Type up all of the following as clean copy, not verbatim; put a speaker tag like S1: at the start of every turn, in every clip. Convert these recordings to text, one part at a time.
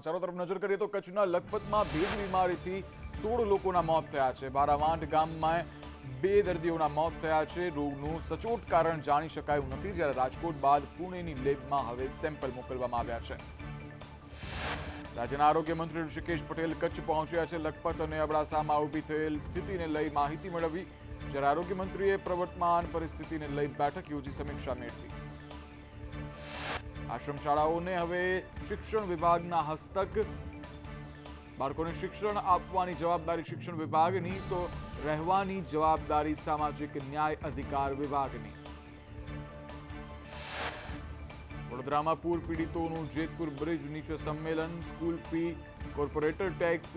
S1: સમાચારો તરફ નજર કરીએ તો કચ્છના લખપતમાં ભેજ બીમારીથી 16 લોકોના મોત થયા છે. બારાવાંટ ગામમાં 2 દર્દીઓના મોત થયા છે. રોગનું સચોટ કારણ જાણી શકાયું નથી, જ્યારે રાજકોટ બાદ પુણેની લેબમાં હવે સેમ્પલ મોકલવામાં આવ્યા છે. રાજ્યના આરોગ્ય મંત્રી ઋષિકેશ પટેલ કચ્છ પહોંચ્યા છે. લખપત અને અબડાસામાં ઊભી થયેલ સ્થિતિને લઈ માહિતી મેળવી, જ્યારે આરોગ્ય મંત્રીએ પ્રવર્તમાન પરિસ્થિતિને લઈ બેઠક યોજી સમીક્ષા મેળવી. આશ્રમ શાળાઓને હવે શિક્ષણ વિભાગના હસ્તક. બાળકોને શિક્ષણ આપવાની જવાબદારી શિક્ષણ વિભાગની તો રહેવાની જવાબદારી સામાજિક ન્યાય અધિકાર વિભાગની. વડોદરામાં પૂર પીડિતોનું જેતપુર બ્રિજ નીચે સંમેલન. સ્કૂલ ફી, કોર્પોરેટર ટેક્સ,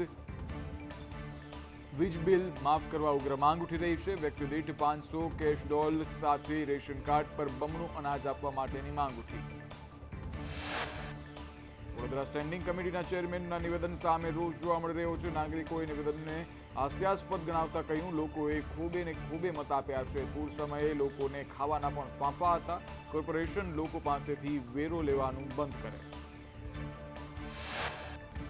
S1: વીજ બિલ માફ કરવા ઉગ્ર માંગ ઉઠી રહી છે. વ્યક્તિ દીઠ 500 કેશ ડોલ સાથે રેશન કાર્ડ પર બમણું અનાજ આપવા માટેની માંગ ઉઠી. વડોદરા સ્ટેન્ડિંગ કમિટીના ચેરમેનના નિવેદન સામે રોષ જોવા મળી રહ્યો છે. નાગરિકોએ નિવેદનને હાસ્યાસ્પદ ગણાવતા કહ્યું, લોકોએ ખૂબે ને ખૂબે મત આપ્યા છે. પૂર સમયે લોકોને ખાવાના પણ ફાંફા હતા. કોર્પોરેશન લોકો પાસેથી વેરો લેવાનું બંધ કરે.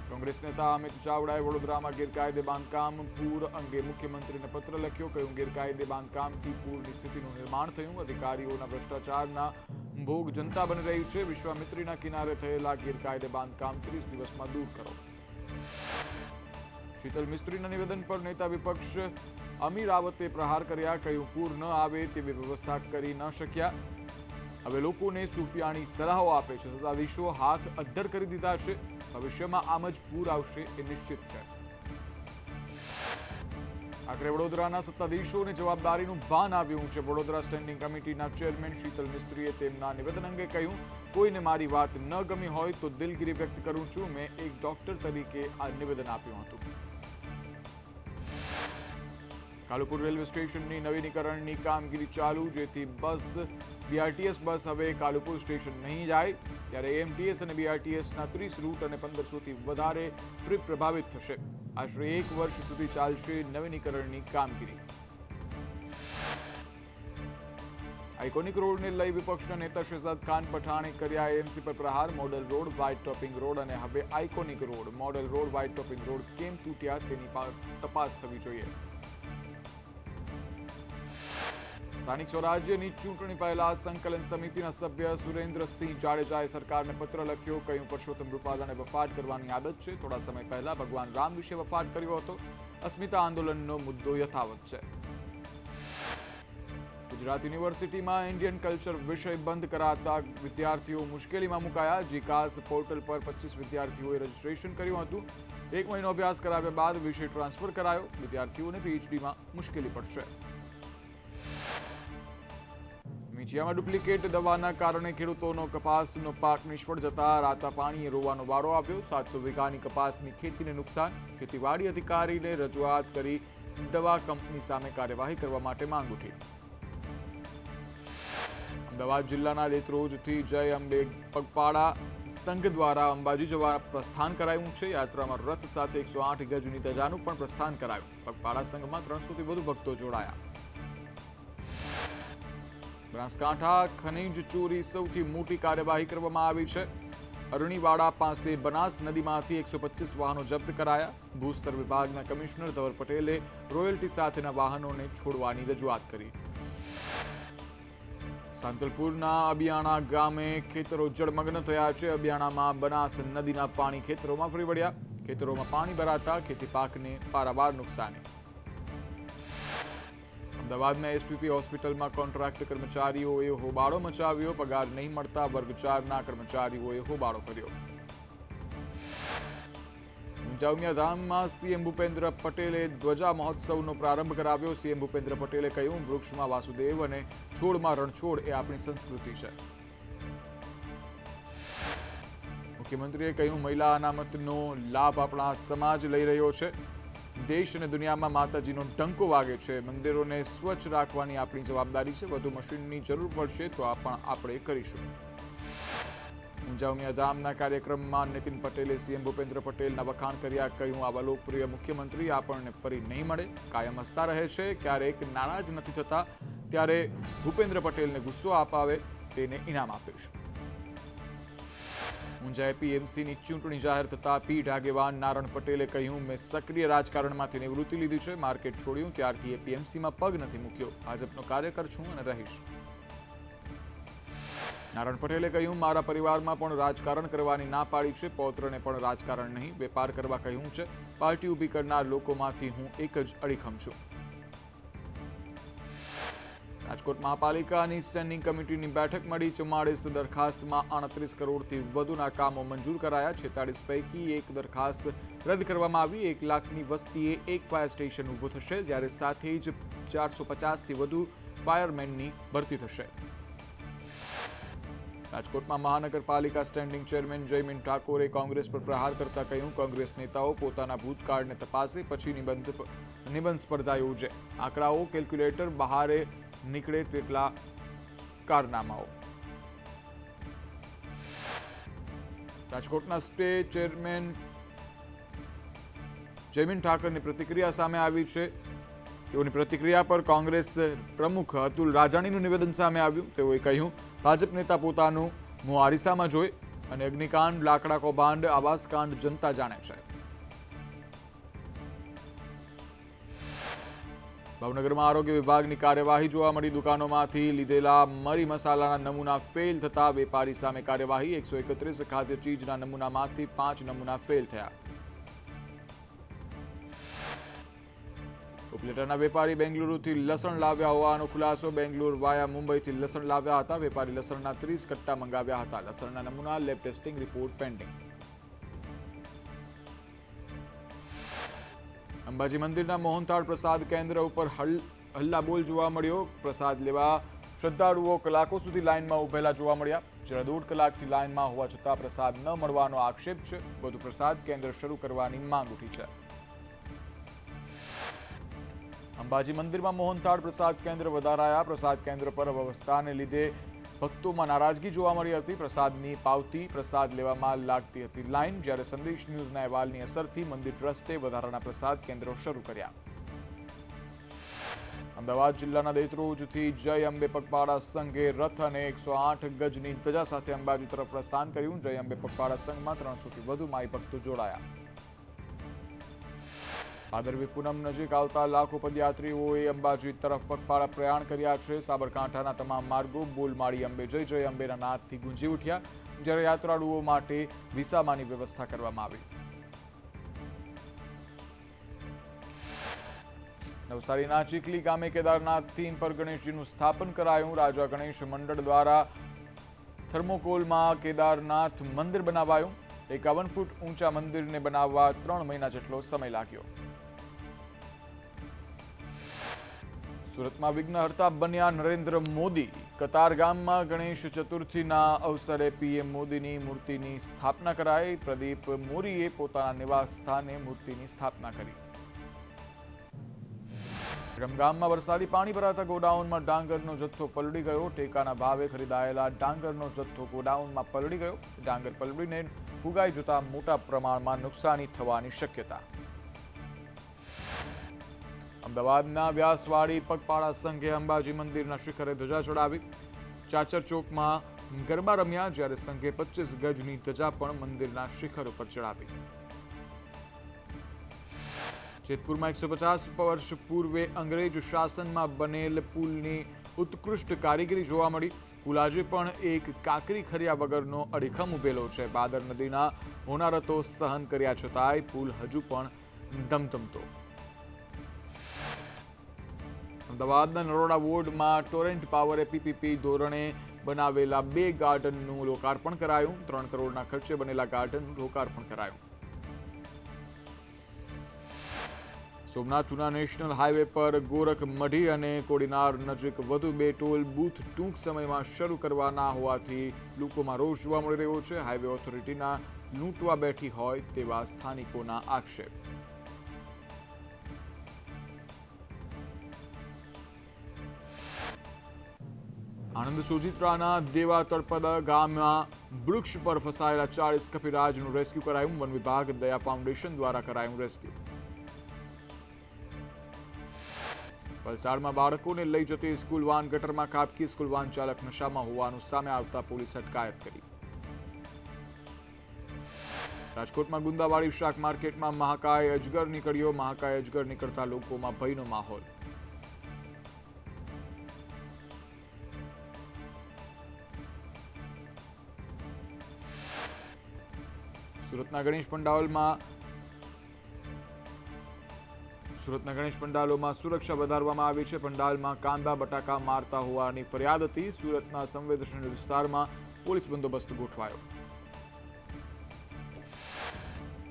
S1: કોંગ્રેસ નેતા અમિત ચાવડાએ વડોદરામાં ગેરકાયદે બાંધકામ પૂર અંગે મુખ્યમંત્રીને પત્ર લખ્યો. કહ્યું, ગેરકાયદે બાંધકામથી પૂરની સ્થિતિનું નિર્માણ થયું. અધિકારીઓના ભ્રષ્ટાચારના ભોગ જનતા બની રહી છે. વિશ્વામિત્રીના કિનારે થયેલા ગેરકાયદે બાંધકામ 30 દિવસમાં દૂર કરો. શીતલ મિસ્ત્રીના નિવેદન પર નેતા વિપક્ષ અમી રાવતે પ્રહાર કર્યા. કહ્યું, પૂર ન આવે તેવી વ્યવસ્થા કરી ન શક્યા. હવે લોકોને સૂફિયાણી સલાહો આપે છે. સત્તાધીશો હાથ અદ્ધર કરી દીધા છે. ભવિષ્યમાં આમ જ પૂર આવશે એ નિશ્ચિત છે. આખરે વડોદરાના સત્તાધીશોને જવાબદારીનું ભાન આવ્યું છે. વડોદરા સ્ટેન્ડિંગ કમિટીના ચેરમેન શીતલ મિસ્ત્રીએ તેમના નિવેદન અંગે કહ્યું, કોઈને મારી વાત ન ગમી હોય તો દિલગીરી વ્યક્ત કરું છું. મેં એક ડોક્ટર તરીકે આ નિવેદન આપ્યું હતું. કાલુપુર રેલવે સ્ટેશનની નવીનીકરણની કામગીરી ચાલુ, જેથી બીઆરટીએસ બસ હવે કાલુપુર સ્ટેશન નહીં જાય. ત્યારે એએમટીએસ અને બીઆરટીએસના 30 રૂટ અને 1500થી વધારે ટ્રીપ પ્રભાવિત થશે. આશરે 1 વર્ષ સુધી ચાલશે નવીનીકરણની કામગીરી. આઇકોનિક રોડને લઈ વિપક્ષના નેતા શહેજાદ ખાન પઠાણે કર્યા એએમસી પર પ્રહાર. Model road, white topping road અને હવે iconic road. Model road, white topping road કેમ તૂટ્યા તેની તપાસ થવી જોઈએ. સ્થાનિક સ્વરાજ્યની ચૂંટણી પહેલા સંકલન સમિતિના સભ્ય સુરેન્દ્રસિંહ જાડેજાએ સરકારને પત્ર લખ્યો. કહ્યું, પરસોત્તમ રૂપાલાને વફાટ કરવાની આદત છે. થોડા સમય પહેલા ભગવાન રામ વિશે વફાટ કર્યો હતો. અસ્મિતા આંદોલનનો મુદ્દો યથાવત છે. ગુજરાત યુનિવર્સિટીમાં ઇન્ડિયન કલ્ચર વિષય બંધ કરાતા વિદ્યાર્થીઓ મુશ્કેલીમાં મુકાયા. જીકાસ પોર્ટલ પર 25 વિદ્યાર્થીઓએ રજીસ્ટ્રેશન કર્યું હતું. 1 મહિનો અભ્યાસ કરાવ્યા બાદ વિષય ટ્રાન્સફર કરાયો. વિદ્યાર્થીઓને પીએચડીમાં મુશ્કેલી પડશે. મીઠિયામાં ડુપ્લિકેટ દવાના કારણે ખેડૂતોનો કપાસનો પાક નિષ્ફળ જતા રાતા પાણીએ રોવાનો વારો આવ્યો. 700 વીઘાની કપાસની ખેતીને નુકસાન. ખેતીવાડી અધિકારીને રજૂઆત કરી દવા કંપની સામે કાર્યવાહી કરવા માટે માંગ ઉઠી. અમદાવાદ જિલ્લાના લેત્રોજથી જય અંબે પગપાળા સંઘ દ્વારા અંબાજી જવા પ્રસ્થાન કરાયું છે. યાત્રામાં રથ સાથે 108 ગજની ધજાનું પણ પ્રસ્થાન કરાયું. પગપાળા સંઘમાં 300થી વધુ ભક્તો જોડાયા. બનાસકાંઠા ખનીજ ચોરી સૌથી મોટી કાર્યવાહી કરવામાં આવી છે. અરણીવાડા પાસે બનાસ નદીમાંથી 125 વાહનો જપ્ત કરાયા. ભૂસ્તર વિભાગના કમિશનર ધવલ પટેલે રોયલ્ટી સાથેના વાહનોને છોડવાની રજૂઆત કરી. સાંતલપુરના અબિયાણા ગામે ખેતરો જળમગ્ન થયા છે. અબિયાણામાં બનાસ નદીના પાણી ખેતરોમાં ફરી વળ્યા. ખેતરોમાં પાણી ભરાતા ખેતી પાકને પારાવાર નુકસાની. અમદાવાદના એસપીપી હોસ્પિટલમાં કોન્ટ્રાક્ટ કર્મચારીઓએ હોબાળો મચાવ્યો. પગાર નહીં મળતા વર્ગ 4ના કર્મચારીઓએ હોબાળો કર્યો. ઊંઝા ધામમાં સીએમ ભૂપેન્દ્ર પટેલે ધ્વજા મહોત્સવનો પ્રારંભ કરાવ્યો. સીએમ ભૂપેન્દ્ર પટેલે કહ્યું, વૃક્ષમાં વાસુદેવ અને છોડમાં રણછોડ એ આપણી સંસ્કૃતિ છે. મુખ્યમંત્રીએ કહ્યું, મહિલા અનામતનો લાભ આપણા સમાજ લઈ રહ્યો છે. દેશ અને દુનિયામાં માતાજીનો ડંકો વાગે છે. મંદિરોને સ્વચ્છ રાખવાની આપણી જવાબદારી છે. વધુ મશીનની જરૂર પડશે તો આપણે કરીશું. ઊંઝા ધામના કાર્યક્રમમાં નીતિન પટેલે સીએમ ભૂપેન્દ્ર પટેલના વખાણ કર્યા. કહ્યું, આવા લોકપ્રિય મુખ્યમંત્રી આપણને ફરી નહીં મળે. કાયમ હસતા રહે છે. ક્યારેક નારાજ નથી થતા. ત્યારે ભૂપેન્દ્ર પટેલને ગુસ્સો અપાવે તેને ઇનામ આપીશું. ઊંઝા એપીએમસીની ચૂંટણી જાહેર થતાં પીઢ આગેવાન નારણ પટેલે કહ્યું, મેં સક્રિય રાજકારણમાંથી નિવૃત્તિ લીધી છે, માર્કેટ છોડ્યું ત્યારથી એપીએમસીમાં પગ નથી મૂક્યો, ભાજપનો કાર્યકર છું અને રહીશ. નારણ પટેલે કહ્યું, મારા પરિવારમાં પણ રાજકારણ કરવાની ના પાડી છે, પૌત્રને પણ રાજકારણ નહીં, વેપાર કરવા કહ્યું છે, પાર્ટી ઊભી કરનાર લોકોમાંથી હું એક જ અડીખમ છું. રાજકોટ મહાપાલિકાની સ્ટેન્ડિંગ કમિટીની બેઠક મળી. 44 દરખાસ્તમાં 38 કરોડથી વધુના કામો મંજૂર કરાયા. 46 પૈકી એક દરખાસ્ત રદ કરવામાં આવી. 1 લાખની વસ્તીએ એક ફાયર સ્ટેશન ઊભું થશે, જ્યારે સાથે જ 450થી વધુ ફાયરમેનની ભરતી થશે. રાજકોટમાં મહાનગરપાલિકા સ્ટેન્ડિંગ ચેરમેન જયમીન ઠાકોરે કોંગ્રેસ પર પ્રહાર કરતા કહ્યું, કોંગ્રેસ નેતાઓ પોતાના ભૂતકાળને તપાસે, પછી નિબંધ સ્પર્ધા યોજે. આંકડાઓ કેલ્ક્યુલેટર બહારે નીકળે તેટલા કારનામાઓ. રાજકોટના સ્ટેટ ચેરમેન જયમીન ઠાકરની પ્રતિક્રિયા સામે આવી છે. તેઓની પ્રતિક્રિયા પર કોંગ્રેસ પ્રમુખ અતુલ રાજાણીનું નિવેદન સામે આવ્યું. તેઓએ કહ્યું, ભાજપ નેતા પોતાનું મોં આરીસામાં જોઈ અને અગ્નિકાંડ, લાકડા કૌભાંડ, આવાસકાંડ જનતા જાણે છે. ભાવનગરમાં આરોગ્ય વિભાગની કાર્યવાહી જોવા મળી. દુકાનોમાંથી લીધેલા મરી મસાલાના નમૂના ફેલ થતા વેપારી સામે કાર્યવાહી. 131 ખાદ્ય ચીજના નમૂનામાંથી 5 નમૂના ફેલ થયા. ઉપલેટાના વેપારી બેંગલુરુથી લસણ લાવ્યા હોવાનો ખુલાસો. બેંગ્લોર વાયા મુંબઈથી લસણ લાવ્યા હતા. વેપારી લસણના 30 કટ્ટા મંગાવ્યા હતા. લસણના નમૂના lab testing report pending. Ambaji મંદિરના મોહનથાળ પ્રસાદ કેન્દ્ર ઉપર હલ્લાબોલ જોવા મળ્યો. પ્રસાદ લેવા શ્રદ્ધાળુઓ કલાકો સુધી લાઇનમાં ઉભેલા જોવા મળ્યા. જ્યારે 1.5 કલાકથી લાઇનમાં હોવા છતાં પ્રસાદ ન મળવાનો આક્ષેપ છે. વધુ પ્રસાદ કેન્દ્ર શરૂ કરવાની માંગ ઉઠી છે. અંબાજી મંદિરમાં મોહનથાળ પ્રસાદ કેન્દ્ર વધારાયા. પ્રસાદ કેન્દ્ર પર અવ્યવસ્થાને લીધે ભક્તોમાં નારાજગી જોવા મળી હતી. પ્રસાદની પાવતી પ્રસાદ લેવામાં લાગતી હતી લાઇન. જ્યારે સંદેશ ન્યૂઝના અહેવાલની અસરથી મંદિર ટ્રસ્ટે વધારાના પ્રસાદ કેન્દ્રો શરૂ કર્યા. અમદાવાદ જિલ્લાના દેત્રોજથી જય અંબે પગપાળા સંઘે રથ અને 108 ગજની ધજા સાથે અંબાજી તરફ પ્રસ્થાન કર્યું. જય અંબે પગપાળા સંઘમાં 300થી વધુ માઈ ભક્તો જોડાયા. ભાદરવી પૂનમ નજીક આવતા લાખો પદયાત્રીઓએ અંબાજી તરફ પગપાળા પ્રયાણ કર્યા છે. સાબરકાંઠાના તમામ માર્ગો બોલ માળી અંબે જય જય અંબેના નાદથી ગુંજી ઉઠ્યા. જ્યારે યાત્રાળુઓ માટે વિસામાની વ્યવસ્થા કરવામાં આવી. નવસારીના ચીખલી ગામે કેદારનાથ થીમ પર ગણેશજીનું સ્થાપન કરાયું. રાજા ગણેશ મંડળ દ્વારા થર્મોકોલમાં કેદારનાથ મંદિર બનાવાયું. 51 ફૂટ ઊંચા મંદિરને બનાવવા 3 મહિના જેટલો સમય લાગ્યો. સુરતમાં વિઘ્નહર્તા બન્યા નરેન્દ્ર મોદી. કતારગામમાં ગણેશ ચતુર્થીના અવસરે પીએમ મોદીની મૂર્તિની સ્થાપના કરાઈ. પ્રદીપ મોરીએ પોતાના નિવાસ સ્થાને મૂર્તિની સ્થાપના કરી. વિરમગામમાં વરસાદી પાણી ભરાતા ગોડાઉનમાં ડાંગરનો જથ્થો પલળી ગયો. ટેકાના ભાવે ખરીદાયેલા ડાંગરનો જથ્થો ગોડાઉનમાં પલળી ગયો. ડાંગર પલળીને ફુગાઈ જતા મોટા પ્રમાણમાં નુકસાની થવાની શક્યતા. અમદાવાદના વ્યાસવાડી પગપાળા સંઘે અંબાજી મંદિરના શિખરે ધજા ચડાવી. ચાચર ચોકમાં ગરબા રમ્યા. જ્યારે સંઘે 25 ગજની ધજા પણ મંદિરના શિખર ઉપર ચડાવી. જેતપુરમાં 150 વર્ષ પૂર્વે અંગ્રેજ શાસનમાં બનેલ પુલની ઉત્કૃષ્ટ કારીગરી જોવા મળી. પુલ આજે પણ એક કાંકરી ખર્યા વગરનો અડીખમ ઉભેલો છે. બાદર નદીના હોનારતો સહન કર્યા છતાંય પુલ હજુ પણ ધમધમતો. અમદાવાદના નરોડા વોર્ડમાં ટોરેન્ટ પાવરે પીપીપી ધોરણે બનાવેલા 2 ગાર્ડનનું લોકાર્પણ કરાયું. 3 કરોડના ખર્ચે બનેલા ગાર્ડનનું લોકાર્પણ કરાયું. સોમનાથના નેશનલ હાઈવે પર ગોરખ મઢી અને કોડીનાર નજીક વધુ 2 ટોલ બૂથ ટૂંક સમયમાં શરૂ કરવાના હોવાથી લોકોમાં રોષ જોવા મળી રહ્યો છે. હાઈવે ઓથોરિટીના લૂંટવા બેઠી હોય તેવા સ્થાનિકોના આક્ષેપ. આણંદ સોજિત્રાના દેવા તળપદ ગામમાં વૃક્ષ પર ફસાયેલા 40 કપિરાજનું રેસ્ક્યુ કરાયું. વન વિભાગ દયા ફાઉન્ડેશન દ્વારા કરાયું રેસ્ક્યુ. વલસાડમાં બાળકોને લઈ જતી સ્કૂલ વાન ગટરમાં ખાબકી. સ્કૂલ વાન ચાલક નશામાં હોવાનું સામે આવતા પોલીસ અટકાયત કરી. રાજકોટમાં ગુંદાવાડી શાક માર્કેટમાં મહાકાય અજગર નીકળ્યો. મહાકાય અજગર નીકળતા લોકોમાં ભયનો માહોલ. સુરતના ગણેશ પંડાલોમાં સુરક્ષા વધારવામાં આવી છે. પંડાલમાં કાંદા બટાકા મારતા હોવાની ફરિયાદ હતી. સુરતના સંવેદનશીલ વિસ્તારમાં પોલીસ બંદોબસ્ત ગોઠવાયો.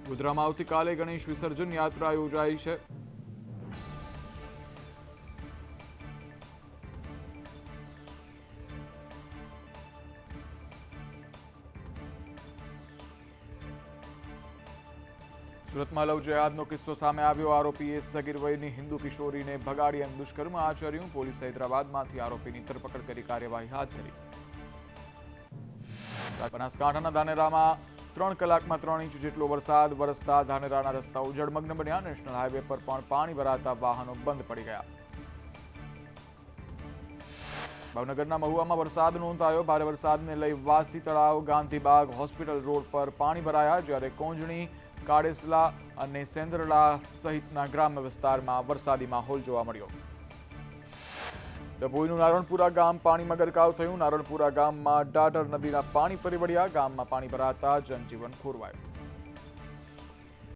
S1: ગોધરામાં આવતીકાલે ગણેશ વિસર્જન યાત્રા યોજાઈ છે. સુરતમાં લવ જેહાદનો કિસ્સો સામે આવ્યો. આરોપીએ સગીર વયની હિન્દુ કિશોરીને ભગાડી અને દુષ્કર્મ આચર્યું. પોલીસે હૈદરાબાદમાંથી આરોપીની ધરપકડ કરી કાર્યવાહી હાથ ધરી. બનાસકાંઠાના ધાનેરામાં 3 કલાકમાં 3 ઇંચ જેટલો વરસાદ વરસતા ધાનેરાના રસ્તાઓ જળમગ્ન બન્યા. નેશનલ હાઈવે પર પણ પાણી ભરાતા વાહનો બંધ પડી ગયા. ભાવનગરના મહુવામાં વરસાદ નોંધાયો. ભારે વરસાદને લઈ વાસી તળાવ, ગાંધીબાગ, હોસ્પિટલ રોડ પર પાણી ભરાયા, જ્યારે કોંજણી, કાડેસલા અને સેન્દ્રલા સહિતના ગ્રામ્ય વિસ્તારમાં વરસાદી માહોલ જોવા મળ્યો. ડભોઈનું નારણપુરા ગામ પાણીમાં ગરકાવ થયું. નારણપુરા ગામમાં ડાઢર નદીના પાણી ફરી વળ્યા. ગામમાં પાણી ભરાતા જનજીવન ખોરવાયું.